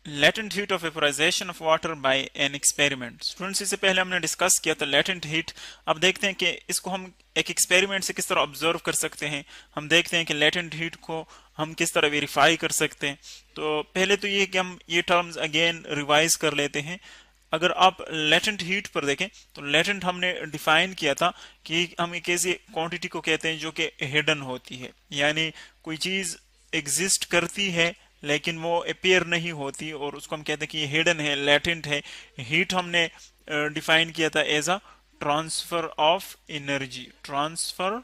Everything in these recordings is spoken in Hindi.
Latent heat of vaporisation of water bye an experiment. Students, इससे पहले हमने डिस्कस किया था लेटेंट हीट। अब देखते हैं कि इसको हम एक एक्सपेरिमेंट से किस तरह ऑब्जर्व कर सकते हैं। हम देखते हैं कि लेटेंट हीट को हम किस तरह वेरीफाई कर सकते हैं। तो पहले तो ये कि हम ये टर्म्स अगेन रिवाइज कर लेते हैं। अगर आप लेटेंट हीट पर देखें तो लेटेंट हमने डिफाइन किया था कि हम एक ऐसी क्वांटिटी को कहते हैं जो कि हिडन होती है, यानी कोई चीज एग्जिस्ट करती है लेकिन वो अपीयर नहीं होती, और उसको हम कहते हैं कि ये हिडन है, लेटेंट है। हीट हमने डिफाइन किया था as a transfer of energy, transfer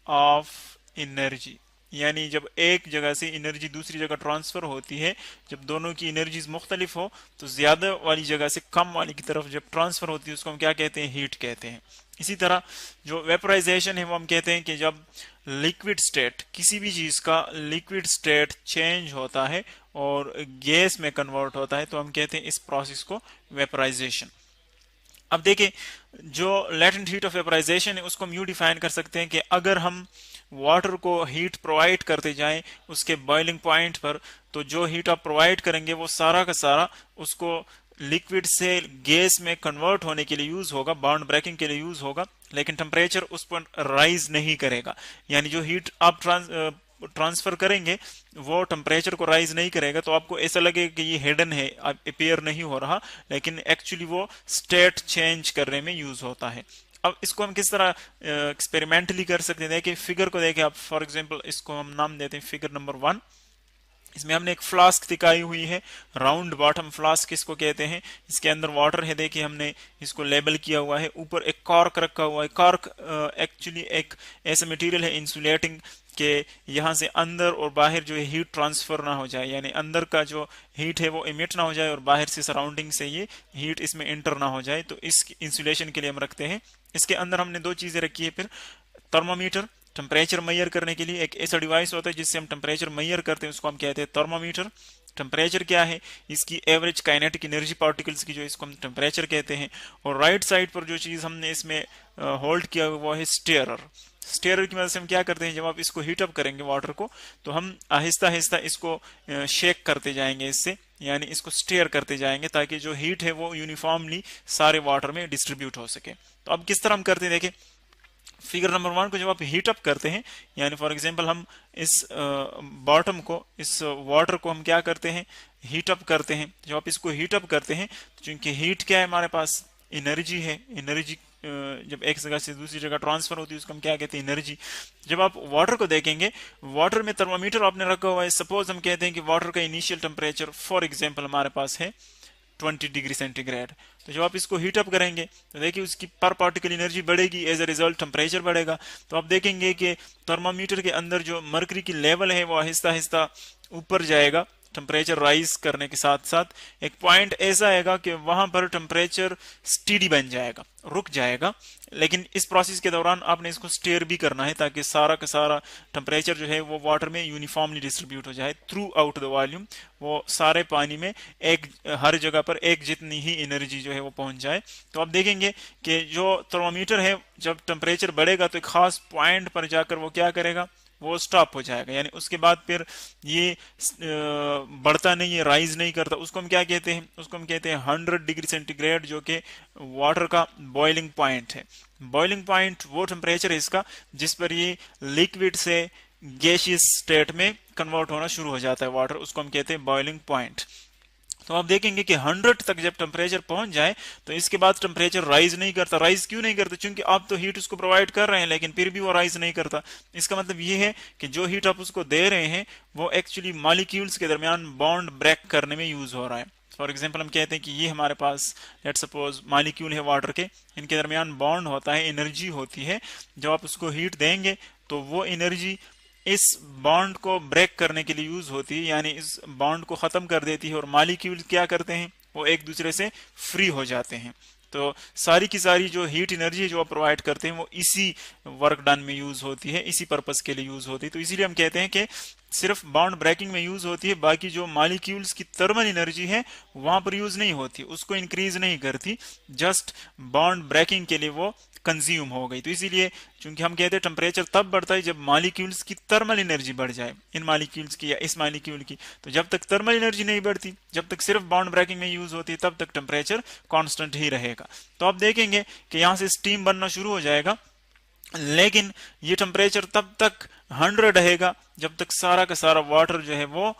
of energy, यानी जब एक जगह से एनर्जी दूसरी जगह ट्रांसफर होती है, जब दोनों की एनर्जीज मुख्तलिफ हो तो ज्यादा वाली जगह से कम वाली की तरफ जब ट्रांसफर होती है उसको हम क्या कहते हैं, हीट कहते हैं। इसी तरह जो वेपोराइजेशन है वो हम कहते हैं कि जब लिक्विड स्टेट, किसी भी चीज का लिक्विड स्टेट चेंज होता है और गैस में कन्वर्ट होता है तो हम कहते हैं इस प्रोसेस को वेपोराइजेशन। अब देखिए, जो लेटेंट हीट ऑफ वेपोराइजेशन है उसको हम यूं डिफाइन कर सकते हैं कि अगर हम वाटर को हीट प्रोवाइड करते जाएं उसके बॉइलिंग पॉइंट पर, तो जो हीट आप प्रोवाइड करेंगे वो सारा का सारा उसको लिक्विड से गैस में कन्वर्ट होने के लिए यूज होगा, बाउंड ब्रेकिंग के लिए यूज होगा, लेकिन टेम्परेचर उस पर राइज नहीं करेगा। यानी जो हीट आप ट्रांसफर करेंगे वो टेम्परेचर को राइज नहीं करेगा, तो आपको ऐसा लगेगा कि ये हिडन है, अपीयर नहीं हो रहा, लेकिन एक्चुअली वो स्टेट चेंज करने में यूज होता है। अब इसको हम किस तरह एक्सपेरिमेंटली कर सकते हैं, देखिए फिगर को देखिए आप। फॉर एग्जांपल इसको हम नाम देते हैं फिगर नंबर 1। इसमें हमने एक फ्लास्क दिखाई हुई है, राउंड बॉटम फ्लास्क इसको कहते हैं। इसके अंदर वाटर है, देखिए हमने इसको लेबल किया हुआ है। ऊपर एक कॉर्क रखा हुआ है। कॉर्क एक्चुअली एक ऐसा मटेरियल है इंसुलेटिंग के यहाँ से अंदर और बाहर जो है हीट ट्रांसफर ना हो जाए, यानी अंदर का जो हीट है वो इमिट ना हो जाए और बाहर से सराउंडिंग से ये हीट इसमें इंटर ना हो जाए, तो इस इंसुलेशन के लिए हम रखते हैं। इसके अंदर हमने दो चीजें रखी है। फिर थर्मोमीटर, टेम्परेचर मेजर करने के लिए एक ऐसा डिवाइस होता है जिससे हम टेम्परेचर मेजर करते हैं, उसको हम कहते हैं थर्मोमीटर। टेम्परेचर क्या है, इसकी एवरेज काइनेटिक एनर्जी पार्टिकल्स की, जो इसको हम टेम्परेचर कहते हैं। और राइट साइड पर जो चीज हमने इसमें होल्ड किया हुआ वो है स्टेयर। स्टेयर की मदद से हम क्या करते हैं, जब आप इसको हीट अप करेंगे वाटर को, तो हम आहिस्ता आहिस्ता इसको शेक करते जाएंगे इससे, यानी इसको स्टेयर करते जाएंगे ताकि जो हीट है वो यूनिफॉर्मली सारे वाटर में डिस्ट्रीब्यूट हो सके। तो अब किस तरह हम करते हैं, देखिए फिगर नंबर 1 को जब आप हीट अप करते हैं, यानी फॉर एग्जांपल हम इस बॉटम को, इस वाटर को हम क्या करते हैं, हीट अप करते हैं। जब आप इसको हीट अप करते हैं, क्योंकि हीट क्या है हमारे पास, एनर्जी है। एनर्जी जब एक जगह से दूसरी जगह ट्रांसफर होती है उसको हम क्या कहते हैं, एनर्जी। जब आप वाटर को देखेंगे, वाटर में थर्मोमीटर आपने रखा हुआ है। सपोज हम कहते हैं कि वाटर का इनिशियल टेम्परेचर फॉर एग्जांपल हमारे पास है 20 डिग्री सेंटीग्रेड। तो जब आप इसको हीट अप करेंगे तो देखिए उसकी पर पार्टिकल एनर्जी बढ़ेगी, एज अ रिजल्ट टेम्परेचर बढ़ेगा। तो आप देखेंगे कि थर्मामीटर के अंदर जो मर्करी की लेवल है वो आहिस्ता आहिस्ता ऊपर जाएगा टेम्परेचर राइज करने के साथ साथ। एक पॉइंट ऐसा आएगा कि वहां पर टेम्परेचर स्टीडी बन जाएगा, रुक जाएगा। लेकिन इस प्रोसेस के दौरान आपने इसको स्टेयर भी करना है ताकि सारा का सारा टेम्परेचर जो है वो वाटर में यूनिफॉर्मली डिस्ट्रीब्यूट हो जाए थ्रू आउट द वॉल्यूम। वो सारे पानी में एक हर जगह पर एक जितनी ही एनर्जी जो है वो पहुंच जाए। तो आप देखेंगे कि जो थर्मोमीटर है जब टेम्परेचर बढ़ेगा तो एक खास पॉइंट पर जाकर वो क्या करेगा, वो स्टॉप हो जाएगा, यानी उसके बाद फिर ये बढ़ता नहीं है, राइज नहीं करता। उसको हम क्या कहते हैं, उसको हम कहते हैं 100 डिग्री सेंटीग्रेड, जो कि वाटर का बॉइलिंग पॉइंट है। बॉइलिंग पॉइंट वो टेम्परेचर है इसका जिस पर ये लिक्विड से गैसियस स्टेट में कन्वर्ट होना शुरू हो जाता है वाटर, उसको हम कहते हैं बॉइलिंग पॉइंट। तो आप देखेंगे कि 100 तक जब टेम्परेचर पहुंच जाए तो इसके बाद टेम्परेचर राइज नहीं करता। राइज क्यों नहीं करता, क्योंकि आप तो हीट उसको प्रोवाइड कर रहे हैं लेकिन फिर भी वो राइज नहीं करता। इसका मतलब ये है कि जो हीट आप उसको दे रहे हैं वो एक्चुअली मॉलिक्यूल्स के दरमियान बॉन्ड ब्रेक करने में यूज हो रहा है। फॉर एग्जाम्पल हम कहते हैं कि ये हमारे पास लेट सपोज मॉलिक्यूल है वाटर के, इनके दरमियान बॉन्ड होता है, एनर्जी होती है। जब आप उसको हीट देंगे तो वो एनर्जी इस बॉन्ड को ब्रेक करने के लिए यूज होती है, यानी इस बॉन्ड को खत्म कर देती है और मॉलिक्यूल क्या करते हैं, वो एक दूसरे से फ्री हो जाते हैं। तो सारी की सारी जो हीट एनर्जी जो आप प्रोवाइड करते हैं वो इसी वर्क डन में यूज होती है, इसी पर्पस के लिए यूज होती है। तो इसीलिए हम कहते हैं कि सिर्फ बॉन्ड ब्रेकिंग में यूज होती है, बाकी जो मॉलिक्यूल्स की थर्मल एनर्जी है वहां पर यूज नहीं होती, उसको इंक्रीज नहीं करती, जस्ट बॉन्ड ब्रेकिंग के लिए वो कंज्यूम हो गई। तो इसीलिए चूंकि हम कहते हैं टेम्परेचर तब बढ़ता है जब मॉलिक्यूल्स की थर्मल एनर्जी बढ़ जाए, इन मॉलिक्यूल्स की या इस मॉलिक्यूल की। तो जब तक थर्मल एनर्जी नहीं बढ़ती, जब तक सिर्फ बॉन्ड ब्रेकिंग में यूज होती है, तब तक टेम्परेचर कांस्टेंट ही रहेगा। तो आप देखेंगे कि यहां से स्टीम बनना शुरू हो जाएगा, लेकिन ये टेम्परेचर तब तक 100 रहेगा जब तक सारा का सारा वाटर जो है वो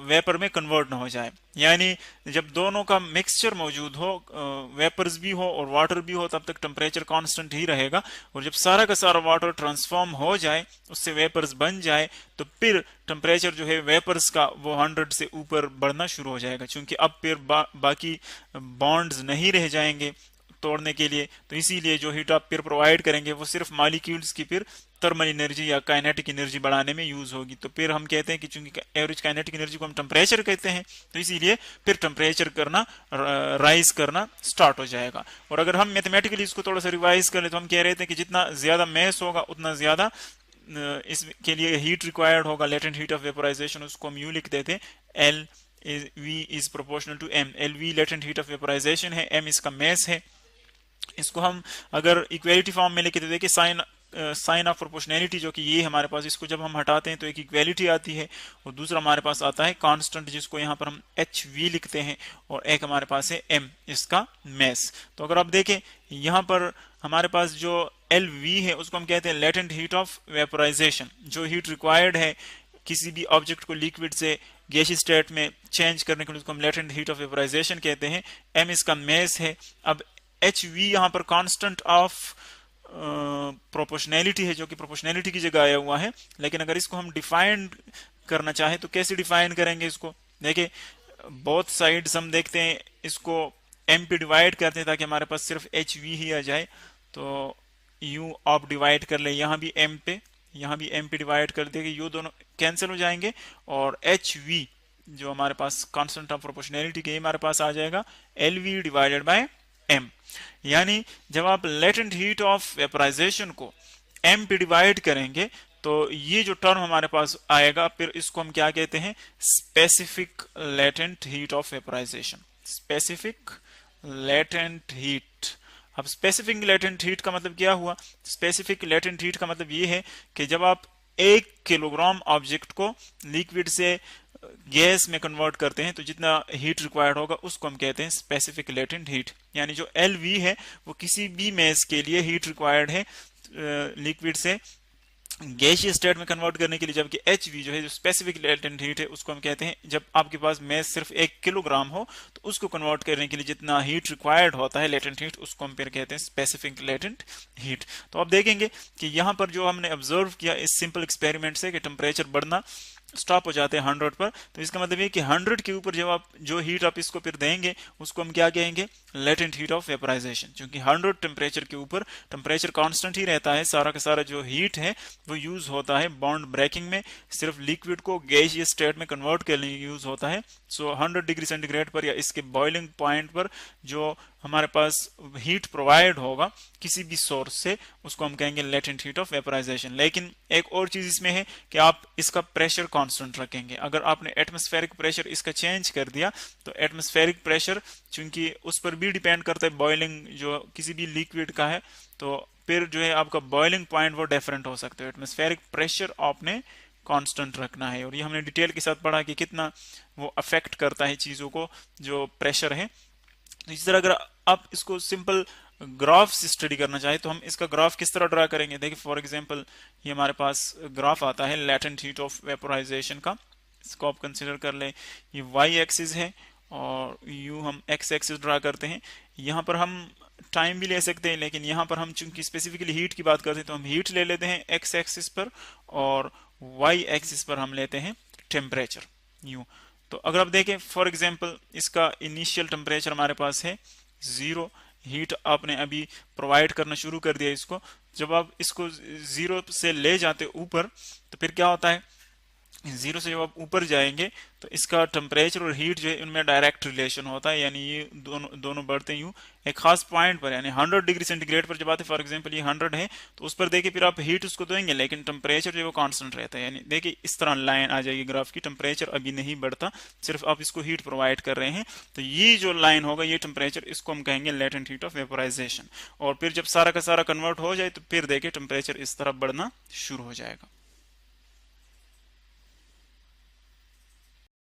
वेपर में कन्वर्ट ना हो जाए। यानी जब दोनों का मिक्सचर मौजूद हो, वेपर्स भी हो और वाटर भी हो, तब तक टेम्परेचर कांस्टेंट ही रहेगा। और जब सारा का सारा वाटर ट्रांसफॉर्म हो जाए, उससे वेपर्स बन जाए, तो फिर टेम्परेचर जो है वेपर्स का वो 100 से ऊपर बढ़ना शुरू हो जाएगा, क्योंकि अब फिर बाकी बॉन्ड्स नहीं रह जाएंगे तोड़ने के लिए। तो इसीलिए जो हीट आप फिर प्रोवाइड करेंगे वो सिर्फ मॉलिक्यूल्स की फिर थर्मल एनर्जी या काइनेटिक एनर्जी बढ़ाने में यूज होगी। तो फिर हम कहते हैं कि चूंकि एवरेज काइनेटिक एनर्जी को हम टेम्परेचर कहते हैं, तो इसीलिए फिर टेम्परेचर करना राइज करना स्टार्ट हो जाएगा। और अगर हम मैथमेटिकली इसको थोड़ा सा रिवाइज कर ले तो हम कह रहे थे कि जितना ज्यादा मैस होगा उतना ज्यादा इसके लिए हीट रिक्वायर्ड होगा, लेटेंट हीट ऑफ वेपोराइजेशन। उसको हम यूं लिख देते हैं, L V is proportional to M. L V latent heat of vaporisation है, एम इसका मैस है। इसको हम अगर इक्वेलिटी फॉर्म में लिखे तो देखिए साइन ऑफ प्रोपोर्शनैलिटी जो कि ये हमारे पास, इसको जब हम हटाते हैं तो एक इक्वेलिटी आती है, और दूसरा हमारे पास आता है कांस्टेंट, जिसको यहाँ पर हम एच वी लिखते हैं, और एक हमारे पास है एम इसका मैस। तो अगर आप देखें यहाँ पर हमारे पास जो एल वी है उसको हम कहते हैं लेटेंट हीट ऑफ वेपोराइजेशन। जो हीट रिक्वायर्ड है किसी भी ऑब्जेक्ट को लिक्विड से गैसीय स्टेट में चेंज करने के लिए, उसको हम लेटेंट हीट ऑफ वेपोराइजेशन कहते हैं। एम इसका मैस है। अब एच वी यहाँ पर कांस्टेंट ऑफ प्रोपोर्शनैलिटी है, जो कि प्रोपोर्शनैलिटी की जगह आया हुआ है। लेकिन अगर इसको हम डिफाइन करना चाहें तो कैसे डिफाइन करेंगे इसको? देखिए बोथ साइड्स हम देखते हैं इसको एम पे डिवाइड करते हैं ताकि हमारे पास सिर्फ एच वी ही आ जाए। तो यू आप डिवाइड कर ले, यहाँ भी एम पे, यहाँ भी एम पे डिवाइड कर देंगे, यू दोनों कैंसिल हो जाएंगे, और एच वी जो हमारे पास कांस्टेंट ऑफ प्रोपोर्शनैलिटी के हमारे पास आ जाएगा L V divided by M. यानी जब आप लेटेंट हीट ऑफ वेपोराइजेशन को एम पे डिवाइड करेंगे तो ये जो टर्म हमारे पास आएगा, फिर इसको हम क्या कहते हैं? Specific latent heat of vaporisation. Specific latent heat. अब स्पेसिफिक लेटेंट हीट का मतलब क्या हुआ? स्पेसिफिक लेटेंट हीट का मतलब ये है कि जब आप 1 किलोग्राम ऑब्जेक्ट को लिक्विड से गैस में कन्वर्ट करते हैं तो जितना हीट रिक्वायर्ड होगा उसको हम कहते हैं स्पेसिफिक लेटेंट हीट। यानी जो एल वी है वो किसी भी मैस के लिए हीट रिक्वायर्ड है लिक्विड से गैसीय स्टेट में कन्वर्ट करने के लिए, जबकि एच वी जो है जो स्पेसिफिक लेटेंट हीट है उसको हम कहते हैं जब आपके पास मैस सिर्फ 1 किलोग्राम हो तो उसको कन्वर्ट करने के लिए जितना हीट रिक्वायर्ड होता है लेटेंट हीट, उसको हम फिर कहते हैं स्पेसिफिक लेटेंट हीट। तो आप देखेंगे कि यहाँ पर जो हमने ऑब्जर्व किया इस सिंपल एक्सपेरिमेंट से कि टेम्परेचर बढ़ना स्टॉप हो जाते हैं 100 पर। तो इसका मतलब ये कि 100 के ऊपर जब आप जो हीट आप इसको फिर देंगे उसको हम क्या कहेंगे? Latent heat of vaporisation. क्योंकि 100 टेम्परेचर के ऊपर टेम्परेचर कांस्टेंट ही रहता है, सारा का सारा जो हीट है वो यूज होता है बॉन्ड ब्रेकिंग में, सिर्फ लिक्विड को गैसीय स्टेट में कन्वर्ट करने के लिए यूज होता है। सो 100 डिग्री सेंटीग्रेड पर या इसके बॉइलिंग पॉइंट पर जो हमारे पास हीट प्रोवाइड होगा किसी भी सोर्स से, उसको हम कहेंगे लेटेंट हीट ऑफ वेपोराइजेशन। लेकिन एक और चीज इसमें है कि आप इसका प्रेशर कांस्टेंट रखेंगे। अगर आपने एटमॉस्फेरिक प्रेशर इसका चेंज कर दिया तो एटमॉस्फेरिक प्रेशर चूंकि उस पर भी डिपेंड करता है बॉइलिंग जो किसी भी लिक्विड का है, तो फिर जो है आपका बॉइलिंग पॉइंट वो डिफरेंट हो सकता है। एटमॉस्फेरिक प्रेशर आपने कांस्टेंट रखना है, और ये हमने डिटेल के साथ पढ़ा कि कितना वो अफेक्ट करता है चीजों को जो प्रेशर है। तो इस तरह अगर आप इसको सिंपल ग्राफ से स्टडी करना चाहे तो हम इसका ग्राफ किस तरह ड्रा करेंगे? देखिए फॉर एग्जांपल ये हमारे पास ग्राफ आता है लेटेंट हीट ऑफ वेपोराइजेशन का। इसको आप कंसीडर कर लें, ये वाई एक्सिस है और यू हम एक्स एक्सिस ड्रा करते हैं। यहाँ पर हम टाइम भी ले सकते हैं, लेकिन यहाँ पर हम चूंकि स्पेसिफिकली हीट की बात करते हैं तो हम हीट ले लेते हैं एक्स एक्सिस पर, और वाई एक्सिस पर हम लेते हैं टेम्परेचर यू। तो अगर आप देखें फॉर एग्जांपल इसका इनिशियल टेम्परेचर हमारे पास है 0, हीट आपने अभी प्रोवाइड करना शुरू कर दिया इसको। जब आप इसको 0 से ले जाते ऊपर तो फिर क्या होता है? जीरो से जब आप ऊपर जाएंगे तो इसका टेम्परेचर और हीट जो है उनमें डायरेक्ट रिलेशन होता है, यानी ये दोनों दोनों बढ़ते यूं एक खास पॉइंट पर, यानी 100 डिग्री सेंटीग्रेड पर जब आते, फॉर एग्जांपल ये 100 है तो उस पर देखिए फिर आप हीट उसको देंगे लेकिन टेम्परेचर जो है वो कांस्टेंट रहता है। यानी देखिए इस तरह लाइन आ जाएगी ग्राफ की, टेम्परेचर अभी नहीं बढ़ता, सिर्फ आप इसको हीट प्रोवाइड कर रहे हैं। तो ये जो लाइन होगा ये टेम्परेचर, इसको हम कहेंगे लेटेंट हीट ऑफ वेपोराइजेशन। और फिर जब सारा का सारा कन्वर्ट हो जाए तो फिर देखिए टेम्परेचर इस तरह बढ़ना शुरू हो जाएगा।